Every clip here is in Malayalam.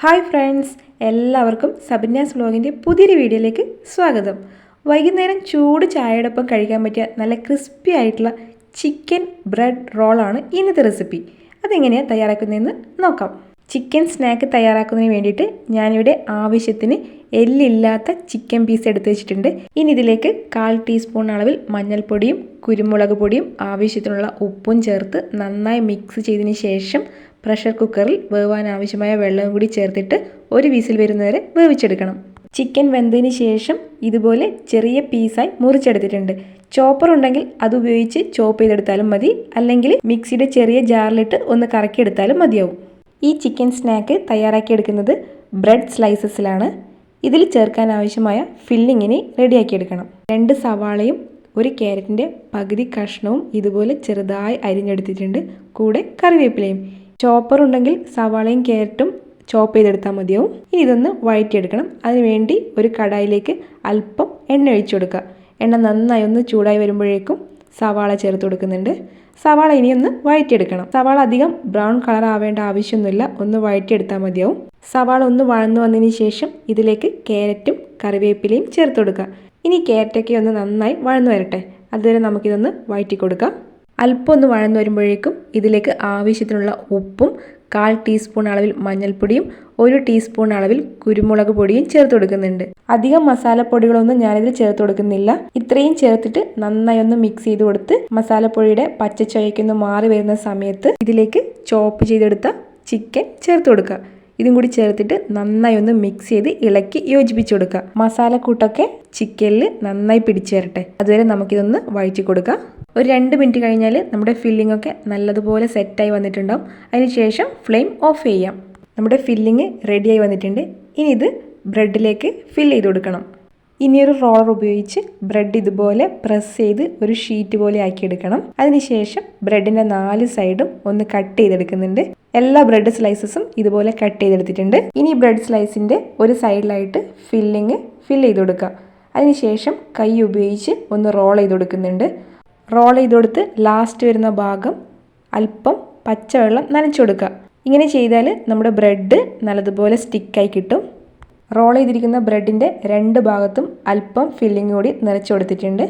ഹായ് ഫ്രണ്ട്സ്, എല്ലാവർക്കും സബന്യാസ് വ്ലോഗിൻ്റെ പുതിയൊരു വീഡിയോയിലേക്ക് സ്വാഗതം. വൈകുന്നേരം ചൂട് ചായയോടൊപ്പം കഴിക്കാൻ പറ്റിയ നല്ല ക്രിസ്പി ആയിട്ടുള്ള ചിക്കൻ ബ്രെഡ് റോളാണ് ഇന്നത്തെ റെസിപ്പി. അതെങ്ങനെയാണ് തയ്യാറാക്കുന്നതെന്ന് നോക്കാം. ചിക്കൻ സ്നാക്ക് തയ്യാറാക്കുന്നതിന് വേണ്ടിയിട്ട് ഞാനിവിടെ ആവശ്യത്തിന് എല്ലില്ലാത്ത ചിക്കൻ പീസ് എടുത്ത് വെച്ചിട്ടുണ്ട്. ഇനി ഇതിലേക്ക് 1/4 ടീസ്പൂൺ അളവിൽ മഞ്ഞൾപ്പൊടിയും കുരുമുളക് പൊടിയും ആവശ്യത്തിനുള്ള ഉപ്പും ചേർത്ത് നന്നായി മിക്സ് ചെയ്തതിന് ശേഷം പ്രഷർ കുക്കറിൽ വേവാൻ ആവശ്യമായ വെള്ളവും കൂടി ചേർത്തിട്ട് ഒരു വിസിൽ വരുന്നവരെ വേവിച്ചെടുക്കണം. ചിക്കൻ വെന്തതിന് ശേഷം ഇതുപോലെ ചെറിയ പീസായി മുറിച്ചെടുത്തിട്ടുണ്ട്. ചോപ്പർ ഉണ്ടെങ്കിൽ അതുപയോഗിച്ച് ചോപ്പ് ചെയ്തെടുത്താലും മതി, അല്ലെങ്കിൽ മിക്സിയുടെ ചെറിയ ജാറിലിട്ട് ഒന്ന് കറക്കിയെടുത്താലും മതിയാവും. ഈ ചിക്കൻ സ്നാക്ക് തയ്യാറാക്കിയെടുക്കുന്നത് ബ്രെഡ് സ്ലൈസസിലാണ്. ഇതിൽ ചേർക്കാൻ ആവശ്യമായ ഫില്ലിങ്ങിന് റെഡിയാക്കിയെടുക്കണം. 2 സവാളയും 1 ക്യാരറ്റിൻ്റെ പകുതി കഷ്ണവും ഇതുപോലെ ചെറുതായി അരിഞ്ഞെടുത്തിട്ടുണ്ട്. കൂടെ കറിവേപ്പിലയും. ചോപ്പർ ഉണ്ടെങ്കിൽ സവാളയും ക്യാരറ്റും ചോപ്പ് ചെയ്തെടുത്താൽ മതിയാവും. ഇനി ഇതൊന്ന് വഴറ്റിയെടുക്കണം. അതിനുവേണ്ടി ഒരു കടായിലേക്ക് അല്പം എണ്ണ ഒഴിച്ചു കൊടുക്കുക. എണ്ണ നന്നായി ഒന്ന് ചൂടായി വരുമ്പോഴേക്കും സവാള ചേർത്ത് കൊടുക്കുന്നുണ്ട്. സവാള ഇനിയൊന്ന് വഴറ്റിയെടുക്കണം. സവാള അധികം ബ്രൗൺ കളർ ആവേണ്ട ആവശ്യമൊന്നുമില്ല, ഒന്ന് വഴറ്റിയെടുത്താൽ മതിയാവും. സവാള ഒന്ന് വഴന്നു വന്നതിന് ശേഷം ഇതിലേക്ക് ക്യാരറ്റും കറിവേപ്പിലയും ചേർത്ത് കൊടുക്കുക. ഇനി ക്യാരറ്റൊക്കെ ഒന്ന് നന്നായി വഴന്നു വരട്ടെ, അതുവരെ നമുക്കിതൊന്ന് വഴറ്റി കൊടുക്കാം. അല്പം ഒന്ന് വഴന്നു വരുമ്പോഴേക്കും ഇതിലേക്ക് ആവശ്യത്തിനുള്ള ഉപ്പും 1/4 ടീസ്പൂൺ അളവിൽ മഞ്ഞൾപ്പൊടിയും 1 ടീസ്പൂൺ അളവിൽ കുരുമുളക് പൊടിയും ചേർത്ത് കൊടുക്കുന്നുണ്ട്. അധികം മസാലപ്പൊടികളൊന്നും ഞാനിതിൽ ചേർത്ത് കൊടുക്കുന്നില്ല. ഇത്രയും ചേർത്തിട്ട് നന്നായി ഒന്ന് മിക്സ് ചെയ്ത് കൊടുത്ത് മസാലപ്പൊടിയുടെ പച്ചച്ചുവയൊക്കെ മാറി വരുന്ന സമയത്ത് ഇതിലേക്ക് ചോപ്പ് ചെയ്തെടുത്ത ചിക്കൻ ചേർത്ത് കൊടുക്കുക. ഇതും കൂടി ചേർത്തിട്ട് നന്നായി ഒന്ന് മിക്സ് ചെയ്ത് ഇളക്കി യോജിപ്പിച്ച് കൊടുക്കുക. മസാലക്കൂട്ടൊക്കെ ചിക്കനിൽ നന്നായി പിടിച്ചു വരട്ടെ, അതുവരെ നമുക്കിതൊന്ന് വഴറ്റി കൊടുക്കാം. ഒരു 2 മിനിറ്റ് കഴിഞ്ഞാൽ നമ്മുടെ ഫില്ലിംഗ് ഒക്കെ നല്ലതുപോലെ സെറ്റായി വന്നിട്ടുണ്ടാവും. അതിനുശേഷം ഫ്ലെയിം ഓഫ് ചെയ്യാം. നമ്മുടെ ഫില്ലിങ് റെഡിയായി വന്നിട്ടുണ്ട്. ഇനി ഇത് ബ്രെഡിലേക്ക് ഫില്ല് ചെയ്ത് കൊടുക്കണം. ഇനിയൊരു റോളർ ഉപയോഗിച്ച് ബ്രെഡ് ഇതുപോലെ പ്രസ് ചെയ്ത് ഒരു ഷീറ്റ് പോലെ ആക്കിയെടുക്കണം. അതിനുശേഷം ബ്രെഡിൻ്റെ 4 സൈഡും ഒന്ന് കട്ട് ചെയ്തെടുക്കുന്നുണ്ട്. എല്ലാ ബ്രെഡ് സ്ലൈസസും ഇതുപോലെ കട്ട് ചെയ്തെടുത്തിട്ടുണ്ട്. ഇനി ബ്രെഡ് സ്ലൈസിൻ്റെ ഒരു സൈഡിലായിട്ട് ഫില്ലിങ് ഫില്ല് ചെയ്ത് കൊടുക്കുക. അതിനുശേഷം കൈ ഉപയോഗിച്ച് ഒന്ന് റോൾ ചെയ്ത് കൊടുക്കുന്നുണ്ട്. റോൾ ചെയ്ത് കൊടുത്ത് ലാസ്റ്റ് വരുന്ന ഭാഗം അല്പം പച്ചവെള്ളം നനച്ചു കൊടുക്കുക. ഇങ്ങനെ ചെയ്താൽ നമ്മുടെ ബ്രെഡ് നല്ലതുപോലെ സ്റ്റിക്കായി കിട്ടും. റോൾ ചെയ്തിരിക്കുന്ന ബ്രെഡിൻ്റെ 2 ഭാഗത്തും അല്പം ഫില്ലിങ് കൂടി നിറച്ചു കൊടുത്തിട്ടുണ്ട്.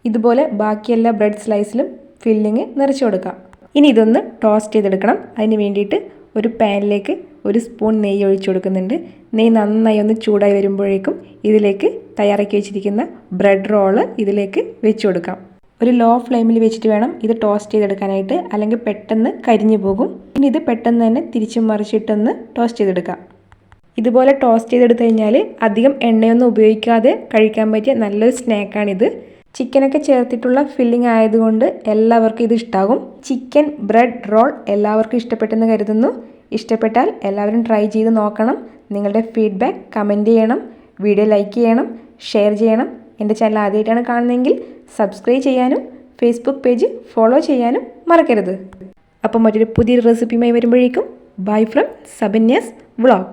ഇതുപോലെ ബാക്കി എല്ലാ ബ്രെഡ് സ്ലൈസിലും ഫില്ലിങ് നിറച്ചു കൊടുക്കാം. ഇനി ഇതൊന്ന് ടോസ്റ്റ് ചെയ്തെടുക്കണം. അതിന് വേണ്ടിയിട്ട് ഒരു പാനിലേക്ക് 1 സ്പൂൺ നെയ്യ് ഒഴിച്ചു കൊടുക്കുന്നുണ്ട്. നെയ്യ് നന്നായി ഒന്ന് ചൂടായി വരുമ്പോഴേക്കും ഇതിലേക്ക് തയ്യാറാക്കി വെച്ചിരിക്കുന്ന ബ്രെഡ് റോള് ഇതിലേക്ക് വെച്ച് കൊടുക്കാം. ഒരു ലോ ഫ്ലെയിമിൽ വെച്ചിട്ട് വേണം ഇത് ടോസ്റ്റ് ചെയ്തെടുക്കാനായിട്ട്, അല്ലെങ്കിൽ പെട്ടെന്ന് കരിഞ്ഞു പോകും. ഇനി ഇത് പെട്ടെന്ന് തന്നെ തിരിച്ചും മറിച്ചിട്ടൊന്ന് ടോസ്റ്റ് ചെയ്തെടുക്കാം. ഇതുപോലെ ടോസ്റ്റ് ചെയ്തെടുത്തു കഴിഞ്ഞാൽ അധികം എണ്ണയൊന്നും ഉപയോഗിക്കാതെ കഴിക്കാൻ പറ്റിയ നല്ലൊരു സ്നാക്കാണിത്. ചിക്കനൊക്കെ ചേർത്തിട്ടുള്ള ഫില്ലിംഗ് ആയതുകൊണ്ട് എല്ലാവർക്കും ഇത് ഇഷ്ടാകും. ചിക്കൻ ബ്രെഡ് റോൾ എല്ലാവർക്കും ഇഷ്ടപ്പെട്ടെന്ന് കരുതുന്നു. ഇഷ്ടപ്പെട്ടാൽ എല്ലാവരും ട്രൈ ചെയ്ത് നോക്കണം. നിങ്ങളുടെ ഫീഡ്ബാക്ക് കമൻറ്റ് ചെയ്യണം, വീഡിയോ ലൈക്ക് ചെയ്യണം, ഷെയർ ചെയ്യണം. എൻ്റെ ചാനൽ ആദ്യമായിട്ടാണ് കാണുന്നതെങ്കിൽ സബ്സ്ക്രൈബ് ചെയ്യാനും ഫേസ്ബുക്ക് പേജ് ഫോളോ ചെയ്യാനും മറക്കരുത്. അപ്പം മറ്റൊരു പുതിയൊരു റെസിപ്പിയുമായി വരുമ്പോഴേക്കും ബൈ ഫ്രം സബന്യാസ് വ്ളോഗ്.